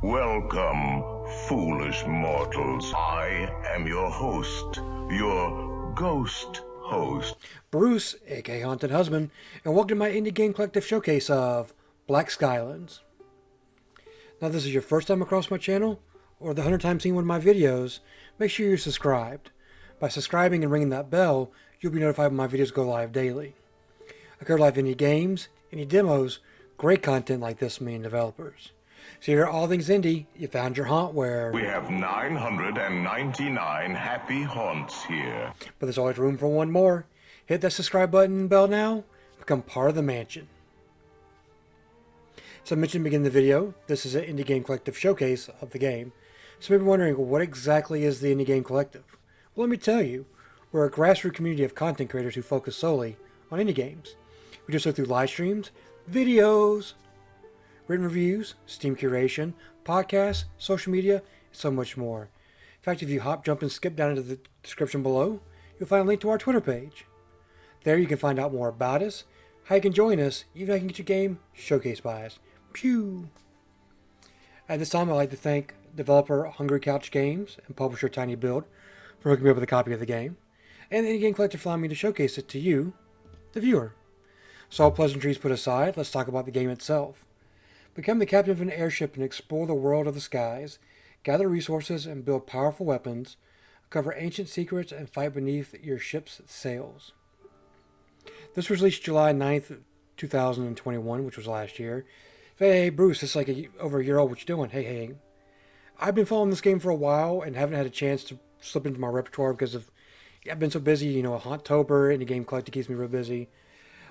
Welcome, foolish mortals. I am your host, your ghost host. Bruce, aka Haunted Husband, and welcome to my Indie Game Collective showcase of Black Skylands. Now, if this is your first time across my channel, or the 100th time seeing one of my videos, make sure you're subscribed. By subscribing and ringing that bell, you'll be notified when my videos go live daily. I cover live indie games, indie demos, great content like this from indie developers. So here are all things indie. You found your haunt where... We have 999 happy haunts here. But there's always room for one more. Hit that subscribe button and bell now. Become part of the mansion. So I mentioned at the beginning of the video, this is an Indie Game Collective showcase of the game. So you may be wondering, what exactly is the Indie Game Collective? Well, let me tell you. We're a grassroots community of content creators who focus solely on indie games. We do so through live streams, videos, written reviews, Steam curation, podcasts, social media, and so much more. In fact, if you hop, jump, and skip down into the description below, you'll find a link to our Twitter page. There you can find out more about us, how you can join us, even how you can get your game showcased by us. Pew! At this time, I'd like to thank developer Hungry Couch Games and publisher Tiny Build for hooking me up with a copy of the game, and the Indie Game Collective for allowing me to showcase it to you, the viewer. So all pleasantries put aside, let's talk about the game itself. Become the captain of an airship and explore the world of the skies, gather resources and build powerful weapons, uncover ancient secrets, and fight beneath your ship's sails. This was released July 9th, 2021, which was last year. Hey, Bruce, it's like over a year old. What you doing? Hey. I've been following this game for a while and haven't had a chance to slip into my repertoire because I've been so busy. Haunttober and the game collecting keeps me real busy.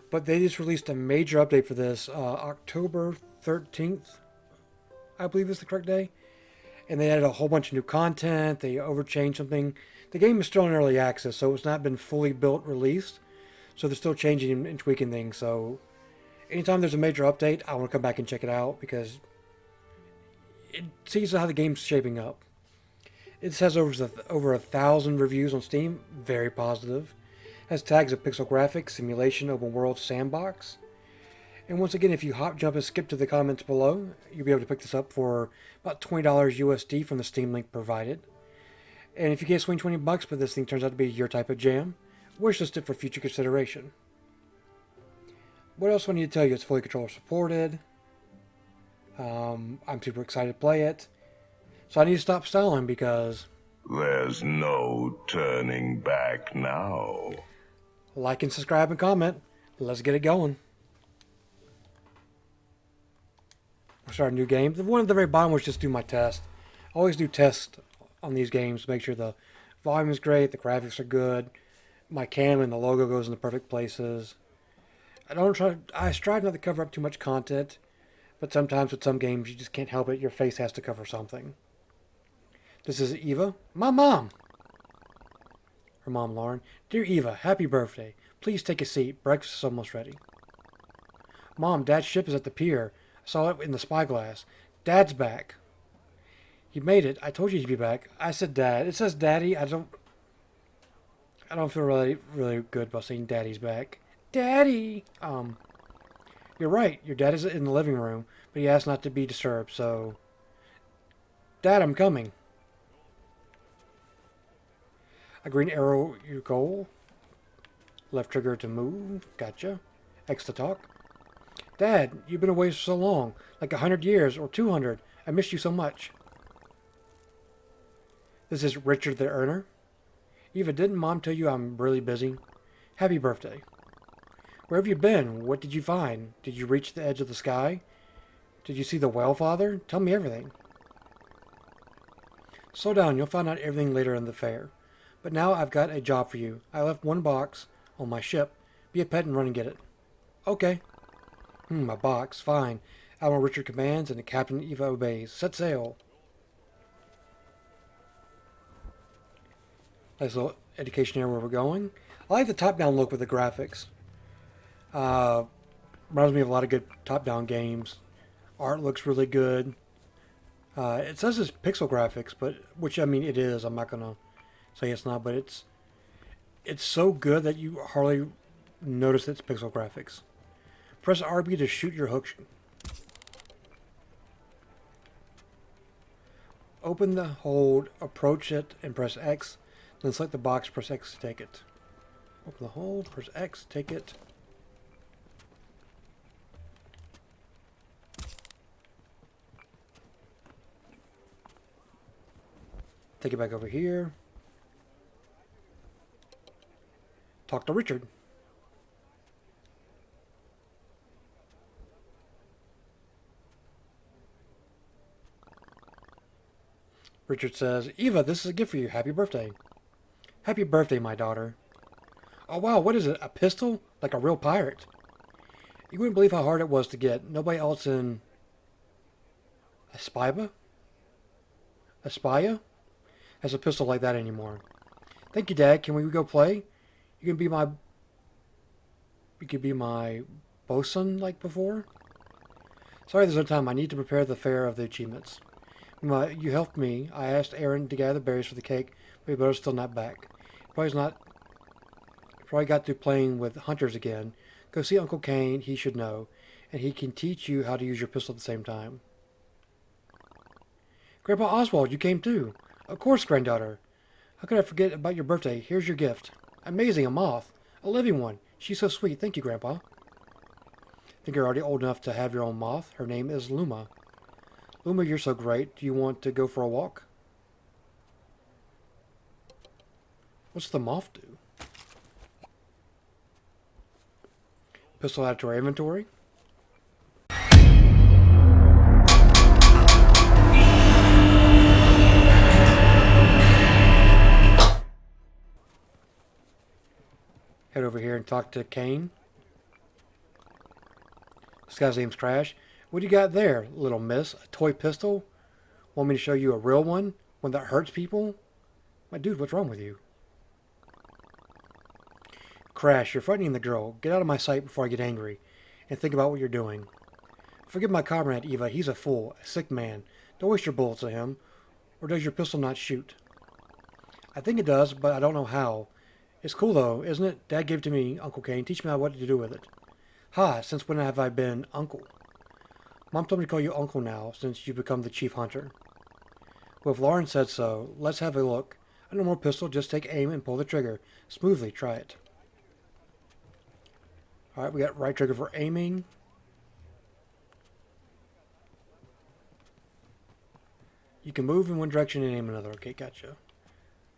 But they just released a major update for this October 13th, I believe is the correct day. And they added a whole bunch of new content. They overchanged something. The game is still in early access, so it's not been fully built released. So they're still changing and tweaking things. So anytime there's a major update, I want to come back and check it out because it sees how the game's shaping up. It has over 1,000 reviews on Steam. Very positive. Has tags of pixel graphics, simulation, open world, sandbox. And once again, if you hop, jump, and skip to the comments below, you'll be able to pick this up for about $20 USD from the Steam link provided. And if you can't swing 20 bucks, but this thing turns out to be your type of jam, wish list it for future consideration. What else do I need to tell you? It's fully controller supported. I'm super excited to play it. So I need to stop stalling because... There's no turning back now. Like and subscribe and comment. Let's get it going. We'll start a new game. The one at the very bottom was just do my test. I always do tests on these games to make sure the volume is great, the graphics are good, my cam and the logo goes in the perfect places. I strive not to cover up too much content, but sometimes with some games you just can't help it. Your face has to cover something. This is Eva. My mom! Her mom, Lauren. Dear Eva, happy birthday. Please take a seat. Breakfast is almost ready. Mom, Dad's ship is at the pier. I saw it in the spyglass. Dad's back. You made it. I told you he'd be back. I said Dad. It says Daddy. I don't feel really good about saying Daddy's back. Daddy! You're right. Your dad is in the living room, but he asked not to be disturbed, so... Dad, I'm coming. A green arrow, your goal. Left trigger to move. Gotcha. X to talk. Dad, you've been away for so long. Like 100 years or 200. I missed you so much. This is Richard the Earner. Eva, didn't Mom tell you I'm really busy? Happy birthday. Where have you been? What did you find? Did you reach the edge of the sky? Did you see the whale father? Tell me everything. Slow down. You'll find out everything later in the fair. But now I've got a job for you. I left one box on my ship. Be a pet and run and get it. Okay. A box. Fine. Admiral Richard commands and the Captain Eva obeys. Set sail. Nice little indication here where we're going. I like the top-down look with the graphics. Reminds me of a lot of good top-down games. Art looks really good. It says it's pixel graphics, but which I mean it is. I'm not gonna say it's not, but it's so good that you hardly notice it's pixel graphics. Press RB to shoot your hook. Open the hold, approach it, and press X. Then select the box, press X to take it. Open the hold, press X, take it. Take it back over here. Talk to Richard. Richard says, Eva, this is a gift for you. Happy birthday. Happy birthday, my daughter. Oh, wow, what is it? A pistol? Like a real pirate. You wouldn't believe how hard it was to get. Nobody else in Aspia has a pistol like that anymore. Thank you, Dad. Can we go play? You can be my bosun like before? Sorry there's no time. I need to prepare the fair of the achievements. You helped me. I asked Aaron to gather berries for the cake, but your brother's still not back. Probably got to playing with hunters again. Go see Uncle Kane. He should know, and he can teach you how to use your pistol at the same time. Grandpa Oswald, you came too. Of course, granddaughter. How could I forget about your birthday? Here's your gift. Amazing, a moth. A living one. She's so sweet. Thank you, Grandpa. I think you're already old enough to have your own moth. Her name is Luma. Luma, you're so great. Do you want to go for a walk? What's the moth do? Pistol added to our inventory. Head over here and talk to Kane. This guy's name's Crash. What do you got there, little miss? A toy pistol? Want me to show you a real one? One that hurts people? My dude, what's wrong with you? Crash, you're frightening the girl. Get out of my sight before I get angry. And think about what you're doing. Forgive my comrade, Eva. He's a fool. A sick man. Don't waste your bullets on him. Or does your pistol not shoot? I think it does, but I don't know how. It's cool, though, isn't it? Dad gave it to me, Uncle Kane. Teach me what to do with it. Ha! Since when have I been Uncle? Mom told me to call you Uncle now, since you've become the chief hunter. Well, if Lauren said so, let's have a look. I no more pistol, just take aim and pull the trigger. Smoothly, try it. Alright, we got right trigger for aiming. You can move in one direction and aim another. Okay, gotcha.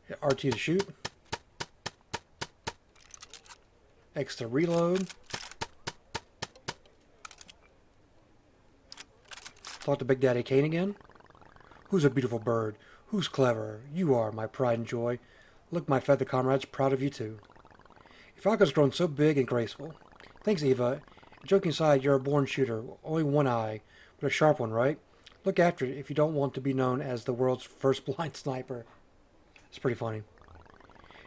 Hit RT to shoot. X to reload. Talk to Big Daddy Kane again. Who's a beautiful bird? Who's clever? You are, my pride and joy. Look, my feather comrades, proud of you too. Your falcon's grown so big and graceful. Thanks, Eva. Joking aside, you're a born shooter. Only one eye, but a sharp one, right? Look after it if you don't want to be known as the world's first blind sniper. It's pretty funny.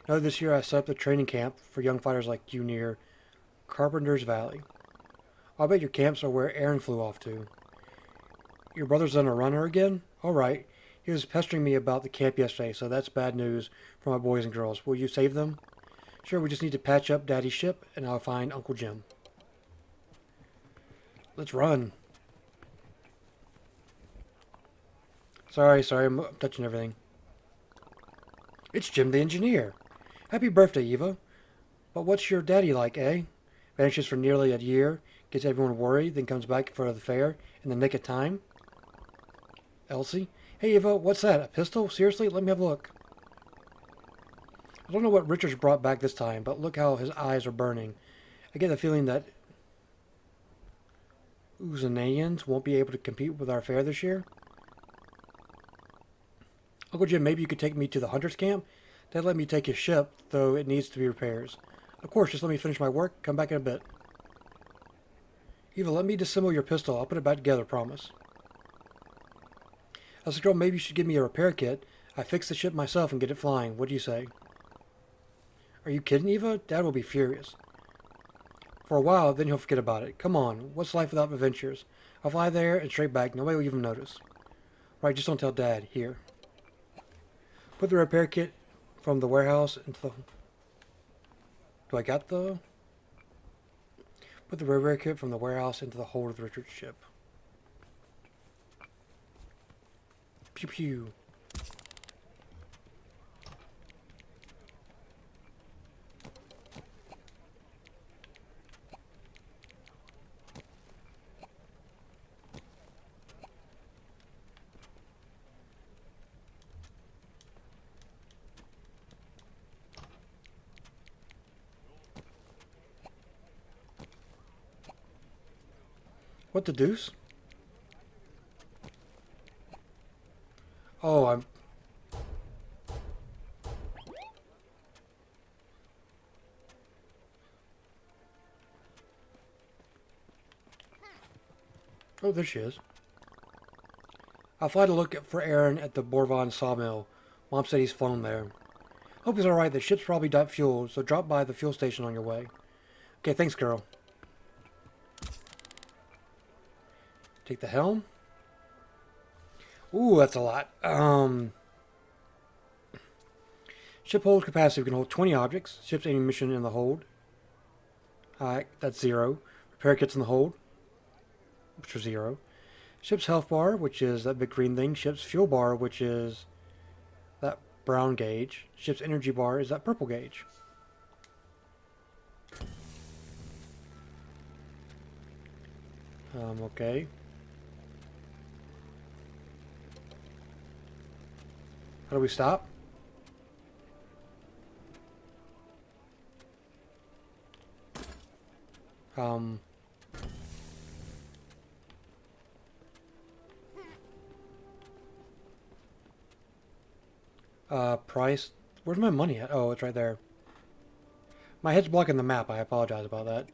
This year I set up a training camp for young fighters like you near Carpenter's Valley. I'll bet your camps are where Aaron flew off to. Your brother's on a runner again? All right. He was pestering me about the camp yesterday, so that's bad news for my boys and girls. Will you save them? Sure, we just need to patch up Daddy's ship, and I'll find Uncle Jim. Let's run. Sorry, I'm touching everything. It's Jim the engineer. Happy birthday, Eva. But what's your daddy like, eh? Vanishes for nearly a year, gets everyone worried, then comes back for the fair in the nick of time. Elsie? Hey, Eva, what's that? A pistol? Seriously? Let me have a look. I don't know what Richard's brought back this time, but look how his eyes are burning. I get the feeling that Uzanayans won't be able to compete with our fair this year. Uncle Jim, maybe you could take me to the hunter's camp? Dad let me take his ship, though it needs to be repairs. Of course, just let me finish my work. Come back in a bit. Eva, let me disassemble your pistol. I'll put it back together, promise. I said, girl, maybe you should give me a repair kit. I fix the ship myself and get it flying. What do you say? Are you kidding, Eva? Dad will be furious. For a while, then he'll forget about it. Come on, what's life without adventures? I'll fly there and straight back. Nobody will even notice. Right, just don't tell Dad. Here. Put the repair kit from the warehouse into the... Do I got the... Put the repair kit from the warehouse into the hold of Richard's ship. Pew pew. What the deuce? Oh, I'm... Oh, there she is. I'll fly to look for Aaron at the Borvon sawmill. Mom said he's flown there. Hope he's alright. The ship's probably got fuel, so drop by the fuel station on your way. Okay, thanks, girl. Take the helm. Ooh, that's a lot. Ship hold capacity. We can hold 20 objects. Ship's ammunition in the hold. That's 0. Repair kits in the hold, which are 0. Ship's health bar, which is that big green thing. Ship's fuel bar, which is that brown gauge. Ship's energy bar is that purple gauge. Okay. How do we stop? Price. Where's my money at? Oh, it's right there. My head's blocking the map. I apologize about that.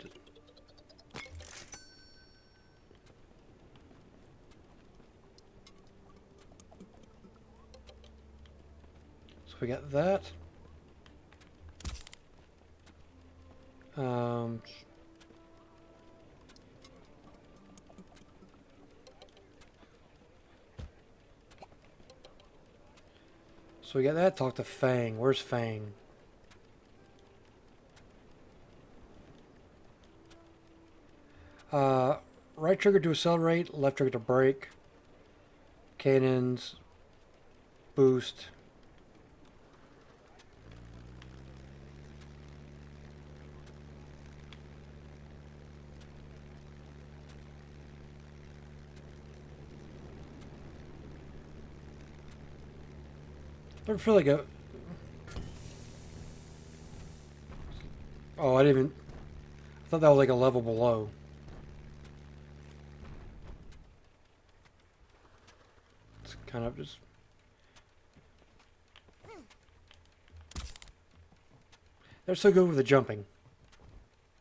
So we got that. So we got that. Talk to Fang. Where's Fang? Right trigger to accelerate, left trigger to brake. Cannons. Boost. I don't feel like a... Oh, I didn't even... I thought that was like a level below. It's kind of just... They're so good with the jumping.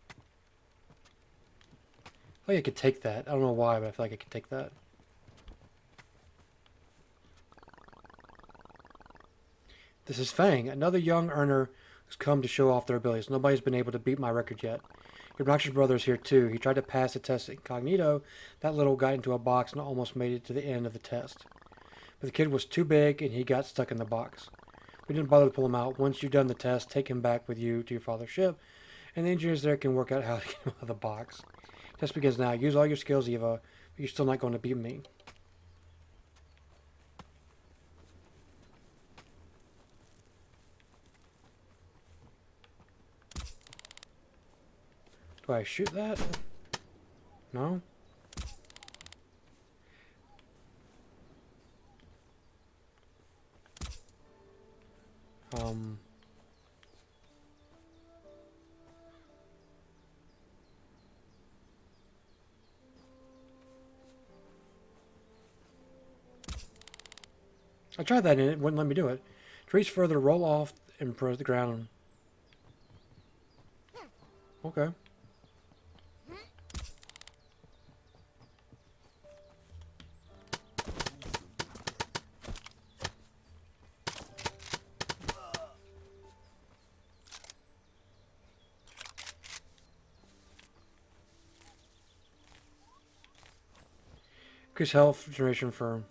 I feel like I could take that. I don't know why, but I feel like I could take that. This is Fang, another young earner who's come to show off their abilities. Nobody's been able to beat my record yet. Your obnoxious brother's here too. He tried to pass the test incognito. That little got into a box and almost made it to the end of the test. But the kid was too big and he got stuck in the box. We didn't bother to pull him out. Once you've done the test, take him back with you to your father's ship, and the engineers there can work out how to get him out of the box. Test begins now. Use all your skills, Eva, but you're still not going to beat me. Do I shoot that? No? I tried that and it wouldn't let me do it. To reach further, roll off and press the ground. Okay. Increase health generation for...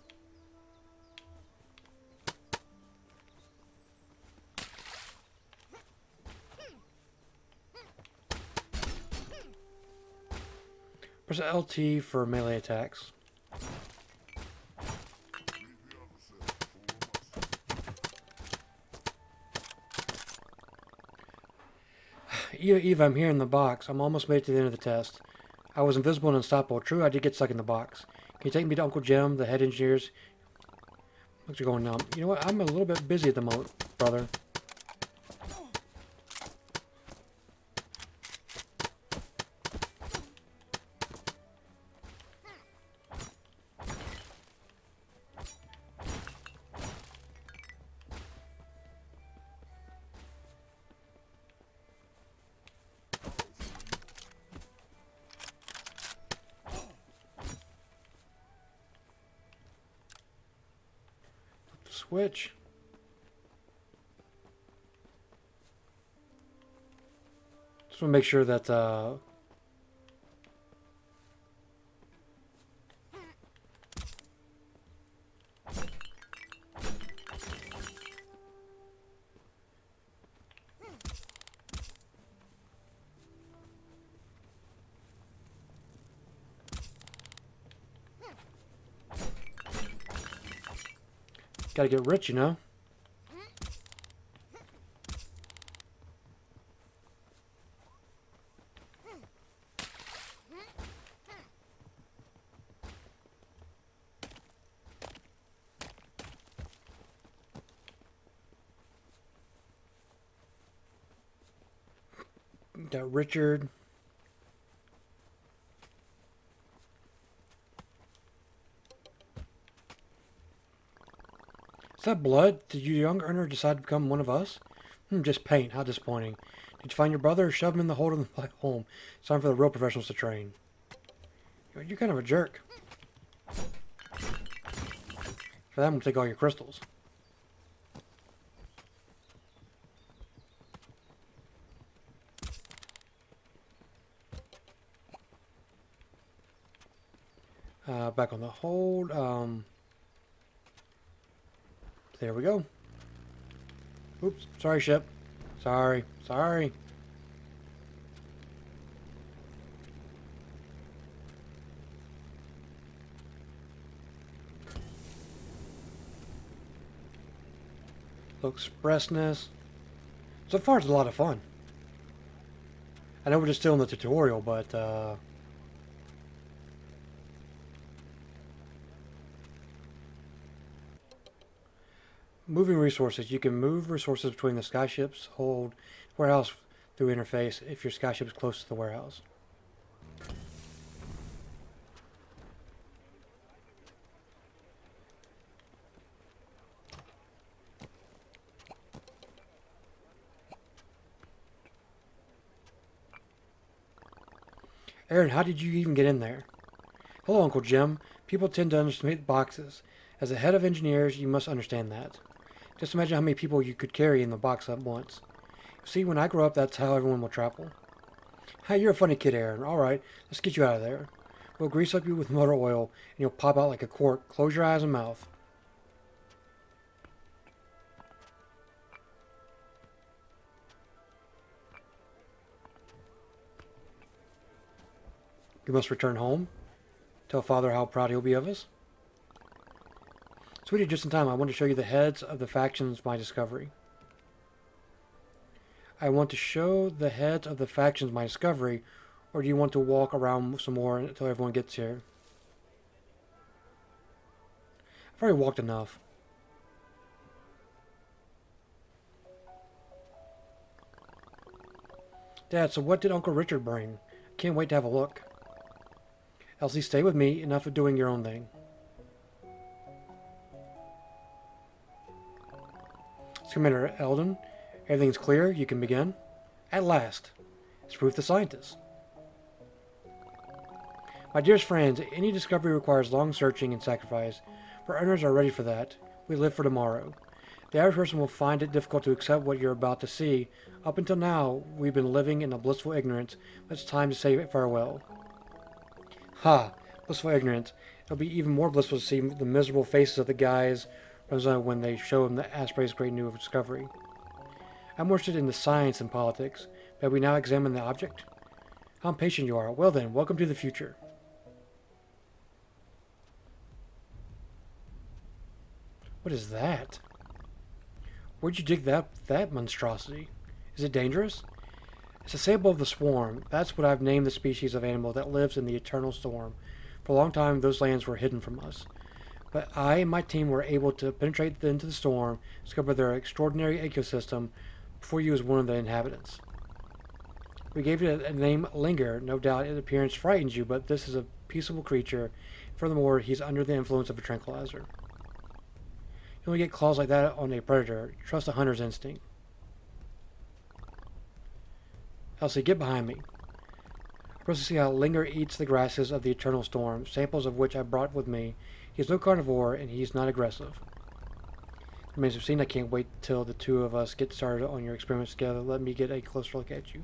Press LT for melee attacks. Eva, I'm here in the box. I'm almost made it to the end of the test. I was invisible and unstoppable. True, I did get stuck in the box. Can you take me to Uncle Jim, the head engineers? Looks are going numb. You know what? I'm a little bit busy at the moment, brother. switch. Just want to make sure that gotta get rich, you know. Got Richard. Is that blood? Did your young earner decide to become one of us? Just paint. How disappointing. Did you find your brother or shove him in the hold of the black home? It's time for the real professionals to train. You're kind of a jerk. For that, I'm going to take all your crystals. Back on the hold. There we go. Oops. Sorry, ship. Sorry. Low expressness. So far, it's a lot of fun. I know we're just still in the tutorial, but moving resources. You can move resources between the skyship's hold warehouse through interface if your skyship is close to the warehouse. Aaron, how did you even get in there? Hello, Uncle Jim. People tend to underestimate boxes. As the head of engineers, you must understand that. Just imagine how many people you could carry in the box at once. You see, when I grow up, that's how everyone will travel. Hey, you're a funny kid, Aaron. All right, let's get you out of there. We'll grease up you with motor oil, and you'll pop out like a cork. Close your eyes and mouth. You must return home. Tell Father how proud he'll be of us. Sweetie, just in time, I want to show you the heads of the factions my discovery. I want to show the heads of the factions my discovery, or do you want to walk around some more until everyone gets here? I've already walked enough. Dad, so what did Uncle Richard bring? I can't wait to have a look. Elsie, stay with me. Enough of doing your own thing. Commander Eldon, everything's clear. You can begin. At last. It's proof the scientist. My dearest friends, any discovery requires long searching and sacrifice. For earners are ready for that. We live for tomorrow. The average person will find it difficult to accept what you're about to see. Up until now, we've been living in a blissful ignorance, but it's time to say farewell. Ha! Blissful ignorance. It'll be even more blissful to see the miserable faces of the guys when they show him the Asprey's great new discovery. I'm more interested in the science and politics. May we now examine the object? How impatient you are. Well then, welcome to the future. What is that? Where'd you dig that monstrosity? Is it dangerous? It's a sample of the swarm. That's what I've named the species of animal that lives in the eternal storm. For a long time, those lands were hidden from us. But I and my team were able to penetrate into the storm, discover their extraordinary ecosystem before you as one of the inhabitants. We gave it a name, Linger. No doubt its appearance frightens you, but this is a peaceable creature. Furthermore, he's under the influence of a tranquilizer. You only get claws like that on a predator. Trust a hunter's instinct. Elsie, get behind me. For us to see how Linger eats the grasses of the eternal storm, samples of which I brought with me. He's no carnivore, and he's not aggressive. Remains to be seen. I can't wait till the two of us get started on your experiments together. Let me get a closer look at you.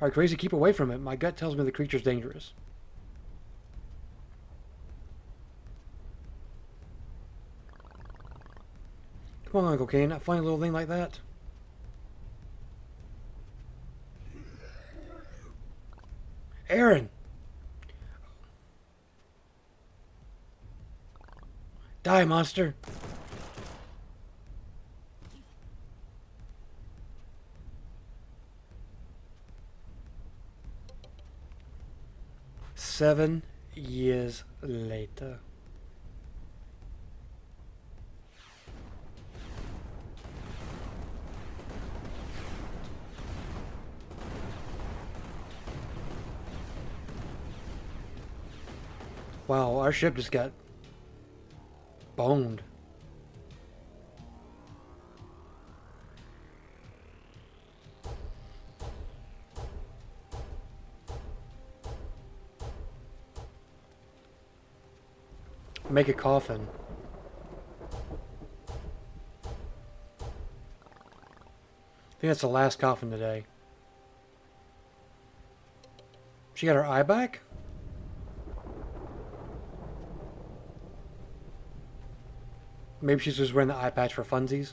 Alright, Crazy, keep away from it. My gut tells me the creature's dangerous. Come on, Uncle Kane. A funny little thing like that. Aaron! Die, monster! Seven years later. Wow, our ship just got boned. Make a coffin. I think that's the last coffin today. She got her eye back? Maybe she's just wearing the eye patch for funsies.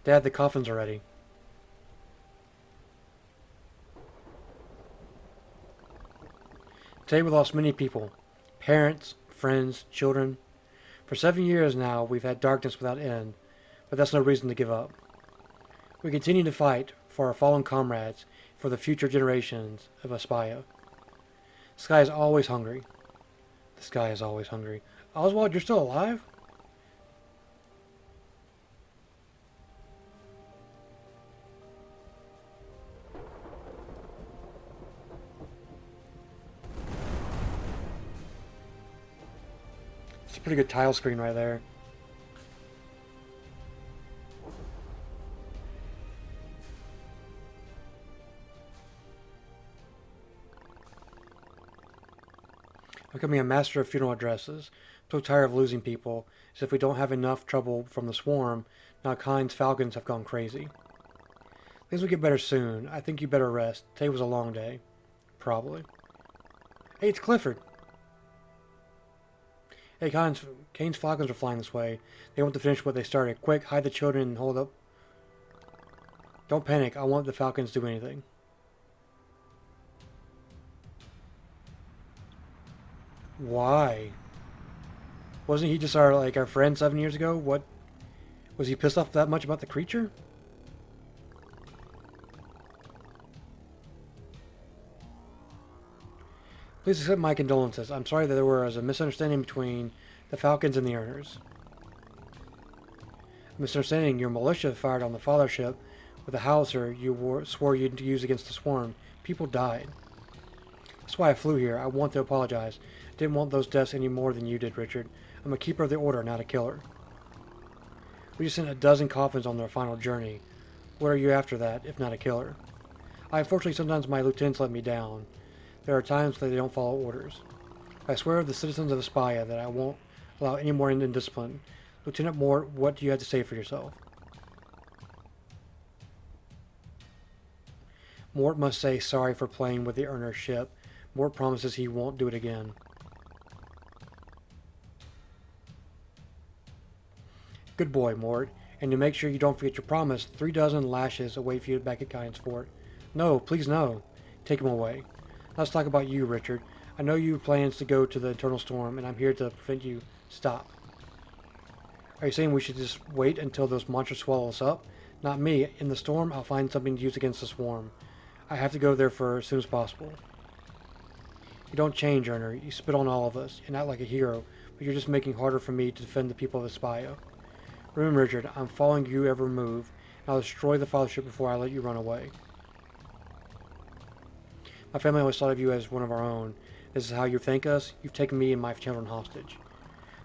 Dad, the coffins are ready. Today we lost many people. Parents, friends, children. For 7 years now, we've had darkness without end, but that's no reason to give up. We continue to fight for our fallen comrades, for the future generations of Aspia. The sky is always hungry. The sky is always hungry. Oswald, you're still alive? It's a pretty good tile screen right there. Becoming a master of funeral addresses. So tired of losing people, as if we don't have enough trouble from the swarm, now Kyne's falcons have gone crazy. Things will get better soon. I think you better rest. Today was a long day. Probably. Hey, it's Clifford. Hey, Kane's falcons are flying this way. They want to finish what they started. Quick, hide the children and hold up. Don't panic. I won't let the falcons do anything. Why? Wasn't he just our friend 7 years ago? What? Was he pissed off that much about the creature? Please accept my condolences. I'm sorry that there was a misunderstanding between the Falcons and the Earners. A misunderstanding. Your militia fired on the father ship with a howitzer you swore you'd use against the swarm. People died. That's why I flew here. I want to apologize. I didn't want those deaths any more than you did, Richard. I'm a keeper of the order, not a killer. We just sent a dozen coffins on their final journey. What are you after that, if not a killer? Unfortunately, sometimes my lieutenants let me down. There are times that they don't follow orders. I swear to the citizens of Aspia that I won't allow any more indiscipline. Lieutenant Mort, what do you have to say for yourself? Mort must say sorry for playing with the Earner ship. Mort promises he won't do it again. Good boy, Mort. And to make sure you don't forget your promise, 3 dozen lashes await for you back at Kyne's fort. No, please no. Take him away. Let's talk about you, Richard. I know you have plans to go to the Eternal Storm, and I'm here to prevent you. Stop. Are you saying we should just wait until those monsters swallow us up? Not me. In the storm, I'll find something to use against the swarm. I have to go there for as soon as possible. You don't change, Earner. You spit on all of us. You're not like a hero, but you're just making it harder for me to defend the people of Aspia. Remember, Richard, I'm following you every move, and I'll destroy the fathership before I let you run away. My family always thought of you as one of our own. This is how you thank us. You've taken me and my children hostage.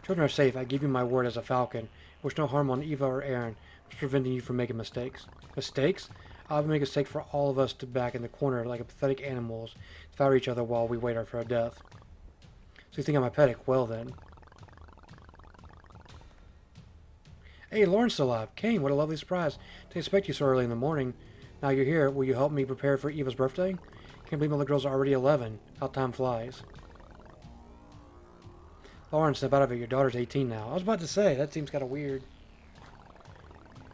Children are safe. I give you my word as a falcon. I wish no harm on Eva or Aaron, just preventing you from making mistakes. Mistakes? I'll make a mistake for all of us to back in the corner like pathetic animals, devour each other while we wait for our death. So you think I'm pathetic? Well then. Hey, Lauren's still alive. Kane, what a lovely surprise. Didn't expect you so early in the morning. Now you're here. Will you help me prepare for Eva's birthday? Can't believe my little girl's already 11. How time flies. Lauren, step out of it. Your daughter's 18 now. I was about to say, that seems kind of weird.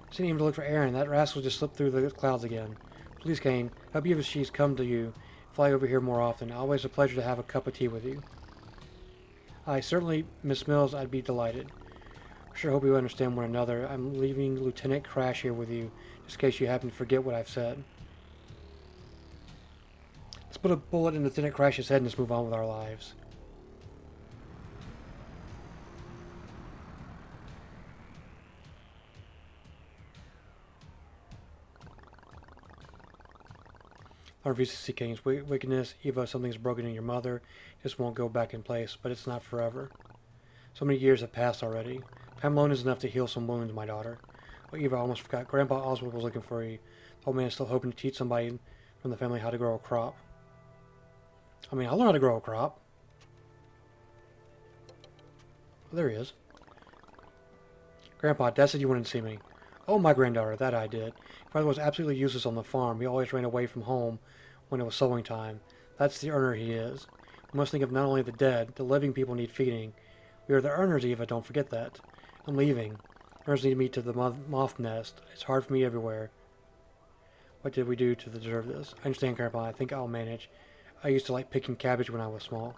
Sending him to look for Aaron. That rascal just slipped through the clouds again. Please, Kane, help Eva if she's come to you. Fly over here more often. Always a pleasure to have a cup of tea with you. I certainly, Miss Mills, I'd be delighted. Sure hope you understand one another. I'm leaving Lieutenant Crash here with you, just in case you happen to forget what I've said. Let's put a bullet in Lieutenant Crash's head and just move on with our lives. I refuse to see Kane's wickedness. Eva, something's broken in your mother. Just won't go back in place, but it's not forever. So many years have passed already. Time alone is enough to heal some wounds, my daughter. Oh, Eva, I almost forgot. Grandpa Oswald was looking for you. The old man is still hoping to teach somebody from the family how to grow a crop. I mean, I'll learn how to grow a crop. Oh, there he is. Grandpa, Dad said you wanted to see me. Oh, my granddaughter, that I did. Father was absolutely useless on the farm. He always ran away from home when it was sowing time. That's the earner he is. We must think of not only the dead, the living people need feeding. We are the earners, Eva, don't forget that. I'm leaving. Earners need me to the moth nest. It's hard for me everywhere. What did we do to deserve this? I understand, Grandpa. I think I'll manage. I used to like picking cabbage when I was small.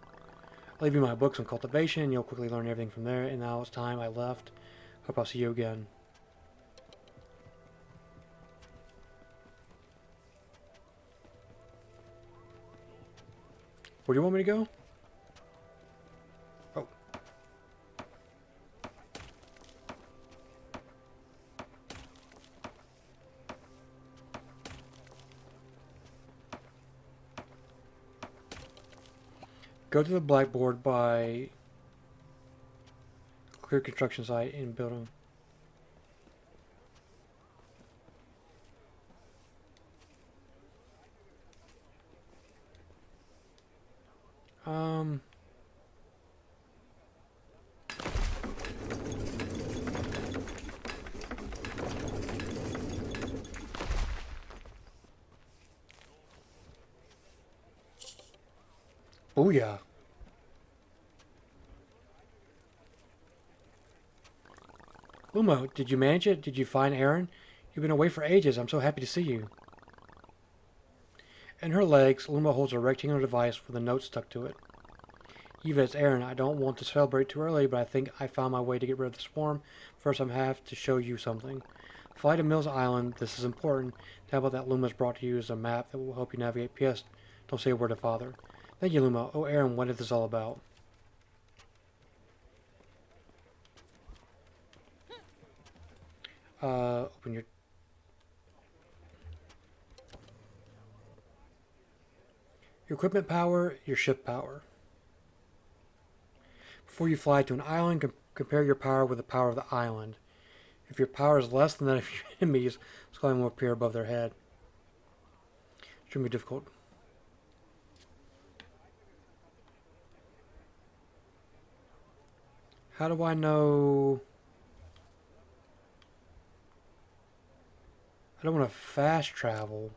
I'll leave you my books on cultivation, and you'll quickly learn everything from there. And now it's time I left. Hope I'll see you again. Where do you want me to go? Oh. Go to the blackboard by clear construction site in building. Booyah. Lumo, did you manage it? Did you find Aaron? You've been away for ages. I'm so happy to see you. In her legs, Luma holds a rectangular device with a note stuck to it. Eva, it's Aaron. I don't want to celebrate too early, but I think I found my way to get rid of the swarm. First, I have to show you something. Fly to Mills Island. This is important. The tablet that Luma's brought to you is a map that will help you navigate. P.S. Don't say a word to Father. Thank you, Luma. Oh, Aaron, what is this all about? Open your equipment power, your ship power. Before you fly to an island, compare your power with the power of the island. If your power is less than that of your enemies, Skylands will appear above their head. Shouldn't be difficult. How do I know? I don't want to fast travel.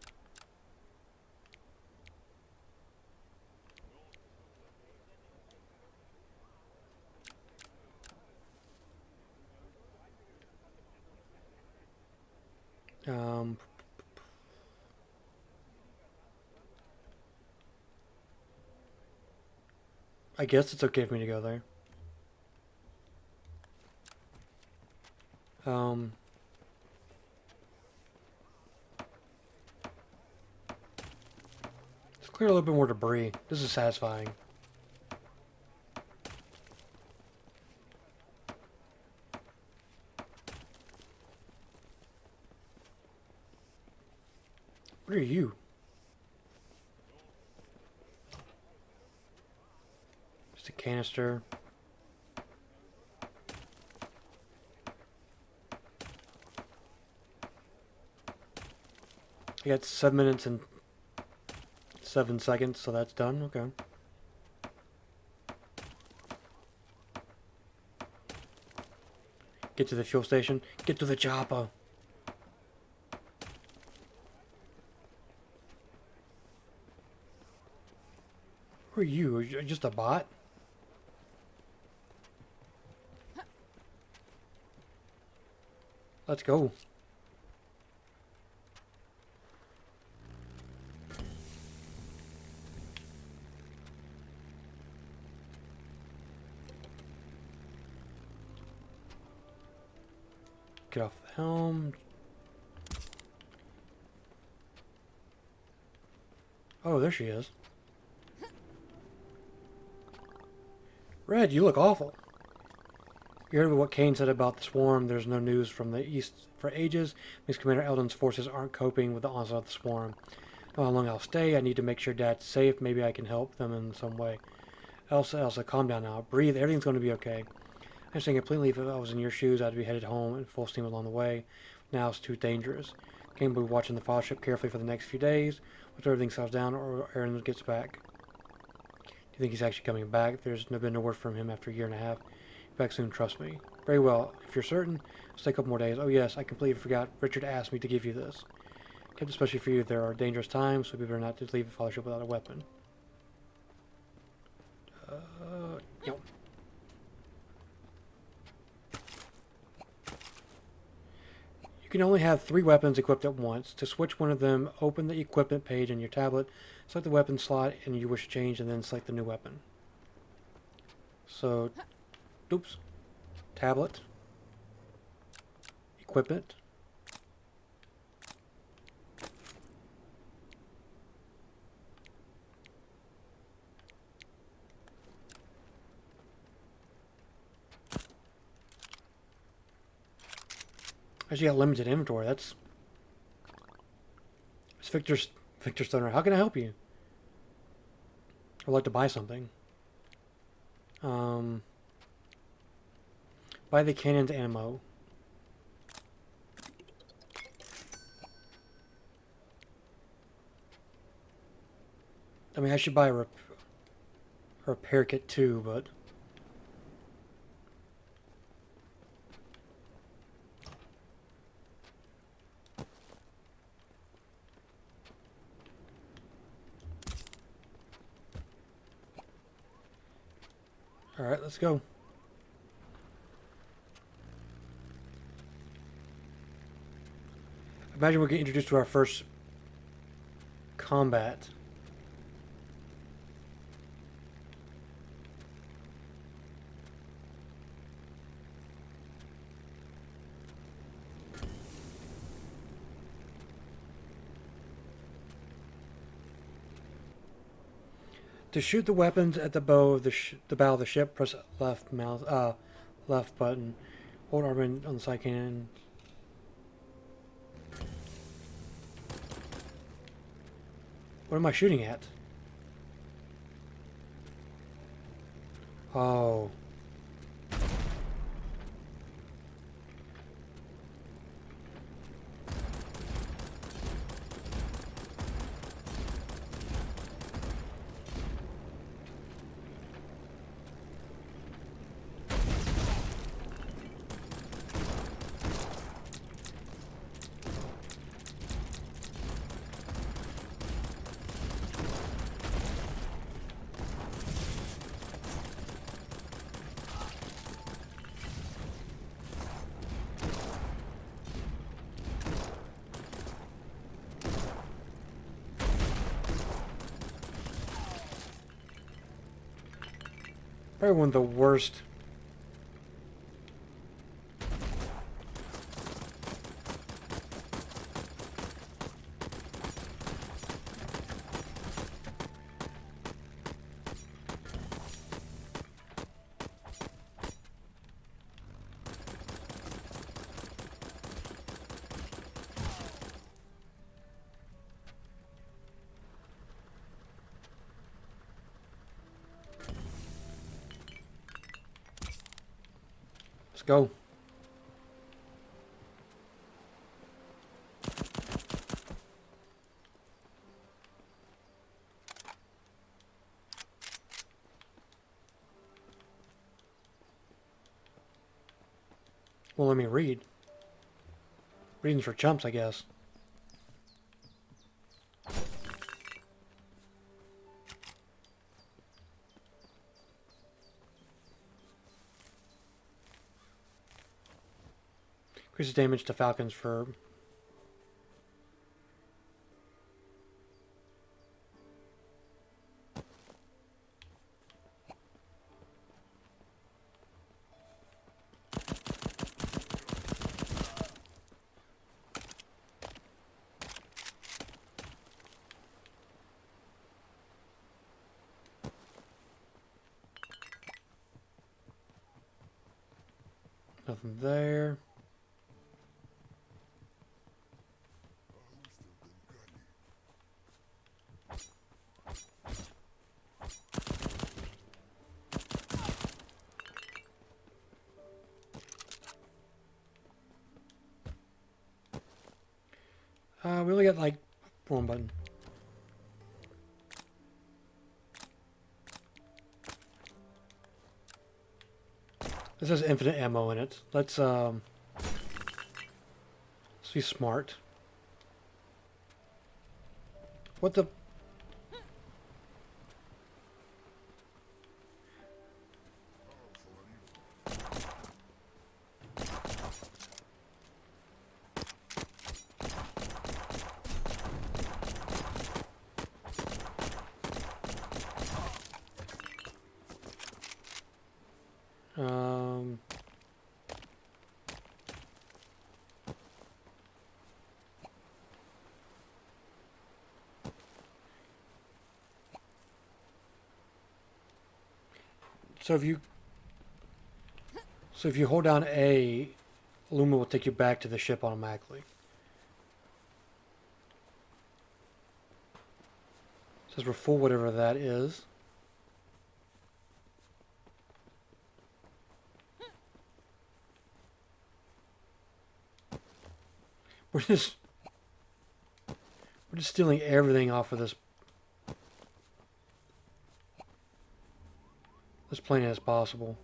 I guess it's okay for me to go there. Let's clear a little bit more debris. This is satisfying. What are you? Just a canister. I got 7 minutes and 7 seconds, so that's done. Okay. Get to the fuel station. Get to the chopper. Who are you? Are you just a bot? Let's go. Get off the helm. Oh, there she is. Red, you look awful. You heard what Kane said about the swarm. There's no news from the east for ages. Means Commander Eldon's forces aren't coping with the onslaught of the swarm. I don't know how long I'll stay. I need to make sure Dad's safe. Maybe I can help them in some way. Elsa, calm down now. Breathe. Everything's going to be okay. I understand completely. If I was in your shoes, I'd be headed home in full steam along the way. Now it's too dangerous. Kane will be watching the fellowship carefully for the next few days. Once everything settles down or Aaron gets back. Do you think he's actually coming back? There's been no word from him after a year and a half. Back soon, trust me. Very well. If you're certain, it'll take a couple more days. Oh yes, I completely forgot. Richard asked me to give you this. Kept especially for you. There are dangerous times, so we better not to leave the fellowship without a weapon. Yep. You can only have 3 weapons equipped at once. To switch one of them, open the equipment page in your tablet, select the weapon slot and you wish to change, and then select the new weapon. So, oops, tablet, equipment, actually got limited inventory. It's Victor Stoner. How can I help you? I'd like to buy something. Buy the cannon's ammo. I mean, I should buy a repair kit too, but... Alright, let's go. Imagine we get introduced to our first combat. To shoot the weapons at the bow of the bow of the ship, press left button. Hold R on the side cannon. What am I shooting at? Oh. Probably one of the worst. Let's go. Well, let me read. Reading's for chumps, I guess. Increases damage to falcons for... Nothing there. We only got like one button. This has infinite ammo in it. Let's be smart. What the? So if you hold down A, Luma will take you back to the ship automatically. It says we're full, whatever that is. We're just stealing everything off of this planet as possible.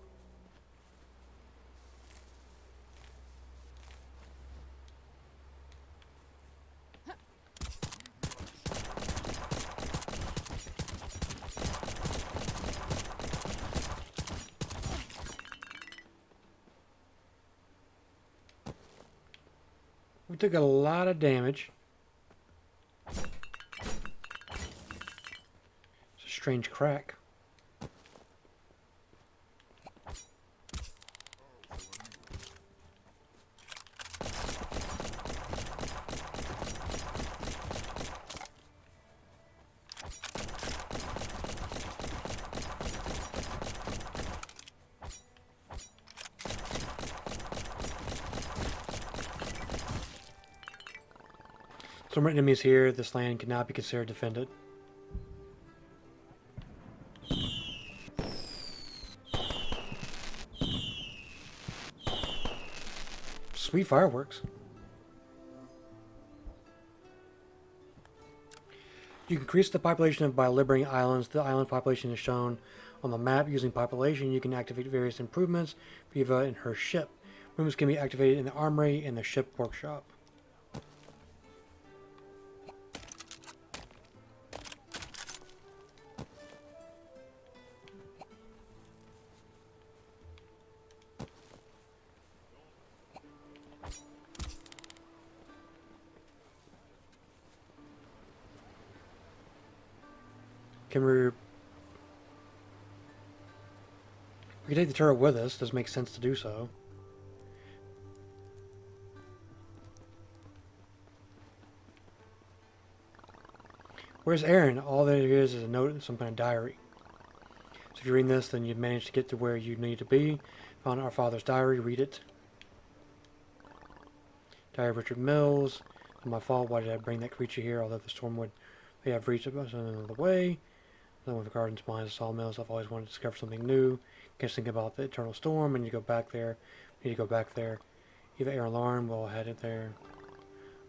We took a lot of damage. It's a strange crack. Some enemies here. This land cannot be considered defended. Sweet fireworks. You can increase the population by liberating islands. The island population is shown on the map. Using population, you can activate various improvements for Eva and her ship. Improvements can be activated in the armory and the ship workshop. Can we can take the turret with us. Does make sense to do so. Where's Aaron? All that it is a note in some kind of diary. So if you read this, then you've managed to get to where you need to be. Found our father's diary. Read it. Diary of Richard Mills. My fault. Why did I bring that creature here? Although the storm would they have reached us another way. With the gardens, mines, sawmills, I've always wanted to discover something new. Just think about the eternal storm, and you go back there. Need to go back there. Either air alarm, we'll head it there,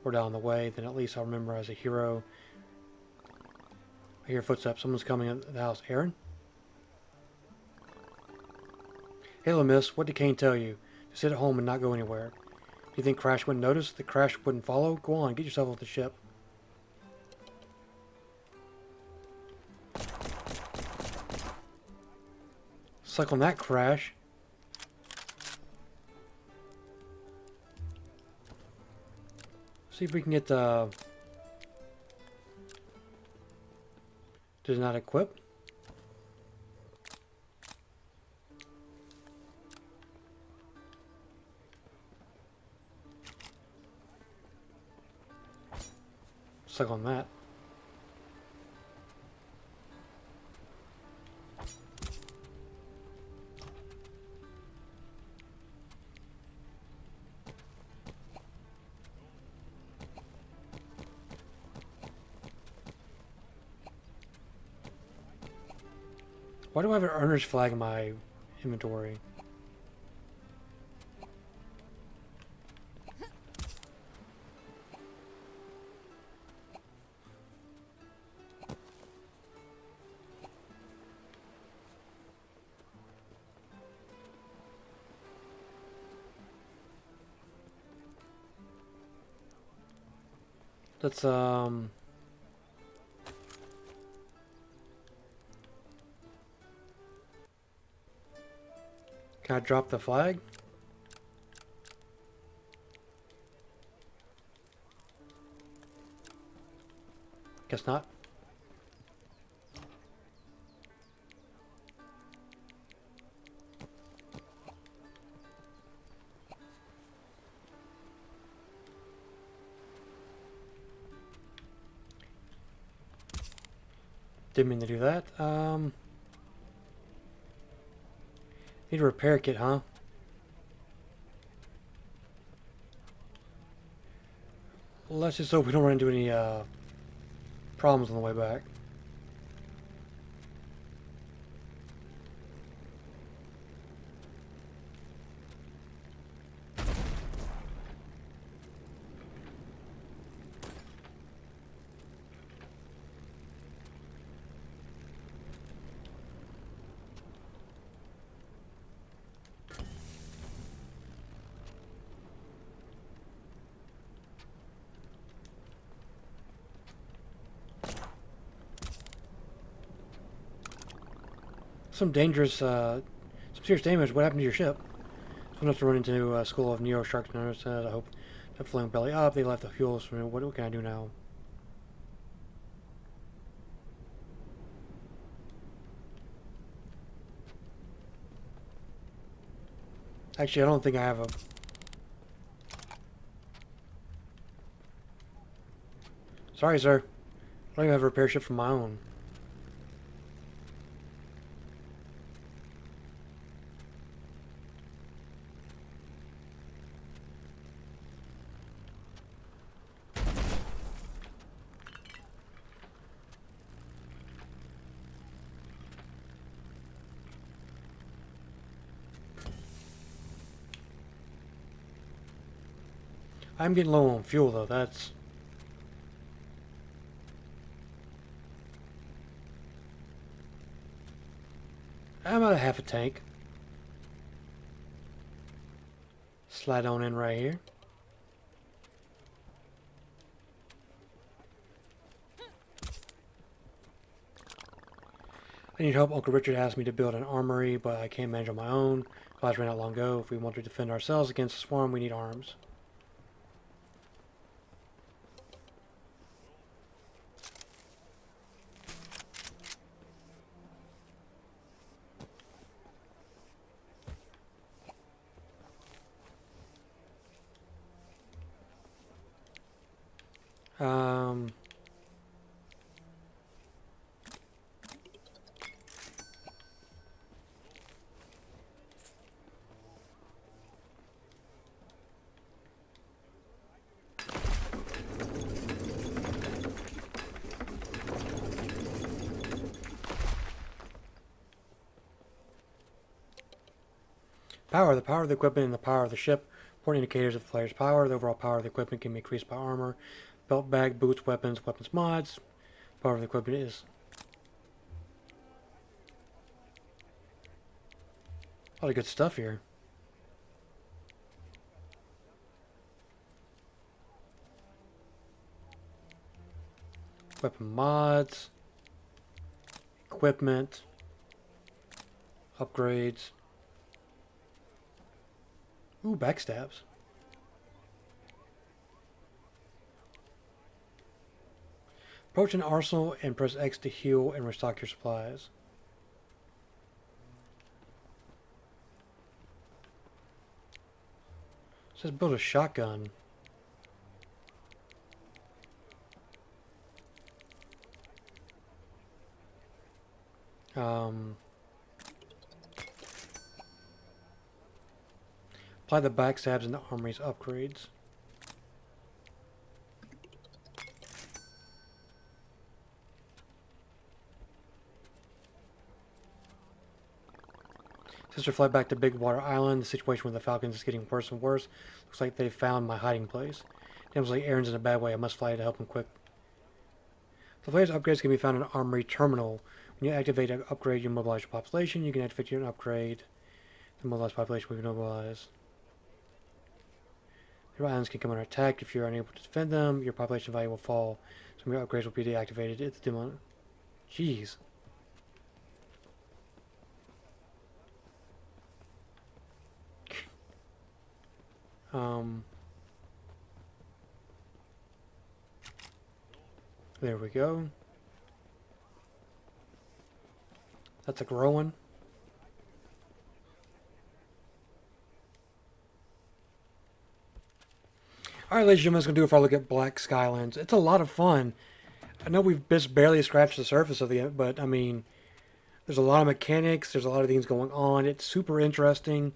or down the way. Then at least I'll remember as a hero. I hear footsteps. Someone's coming at the house. Aaron? Hello, miss. What did Kane tell you? Sit at home and not go anywhere. Do you think Crash wouldn't notice? The Crash wouldn't follow? Go on, get yourself off the ship. Suck on that, Crash. See if we can get the... Did it not equip? Suck on that. Why do I have an earner's flag in my inventory? Let's Can I drop the flag? Guess not. Didn't mean to do that. Need a repair kit, huh? Let's just hope we don't run into any problems on the way back. Some serious damage. What happened to your ship? Someone has to run into a school of Neo Sharks. I hope they're floating belly up. They left the fuel. So what can I do now? Actually, I don't think I have a... Sorry, sir. I don't even have a repair ship for my own. I'm getting low on fuel, though. That's... I'm at a half a tank. Slide on in right here. I need help. Uncle Richard asked me to build an armory, but I can't manage on my own. Supplies ran out long ago. If we want to defend ourselves against the swarm, we need arms. Um... Power. The power of the equipment and the power of the ship. Important indicators of the player's power. The overall power of the equipment can be increased by armor, belt bag, boots, weapons, weapons mods. Power of the equipment is... A lot of good stuff here. Weapon mods. Equipment. Upgrades. Ooh, backstabs. Approach an arsenal and press X to heal and restock your supplies. It says build a shotgun. Apply the backstabs in the armory's upgrades. Sister fly back to Big Water Island. The situation with the Falcons is getting worse and worse. Looks like they've found my hiding place. Damn, like Aaron's in a bad way. I must fly to help him quick. The player's upgrades can be found in an armory terminal. When you activate an upgrade, you mobilize your population. You can activate your upgrade. The mobilized population will be mobilized. Your islands can come under attack. If you're unable to defend them, your population value will fall. Some of your upgrades will be deactivated at the demo. Jeez. There we go. That's a growing. Alright, ladies and gentlemen, that's going to do it for our look at Black Skylands. It's a lot of fun. I know we've just barely scratched the surface of it, but I mean, there's a lot of mechanics, there's a lot of things going on. It's super interesting.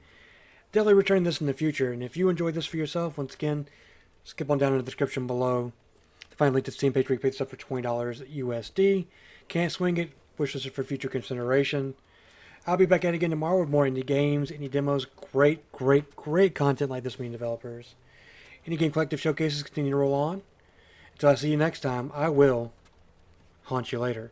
Definitely return this in the future, and if you enjoyed this for yourself, once again, skip on down in the description below to find a link to the Steam page where you can pick this up for $20 USD. Can't swing it, wish this for future consideration. I'll be back at it again tomorrow with more indie games, indie demos, great content like this from developers. Indie Game Collective showcases continue to roll on. Until I see you next time, I will haunt you later.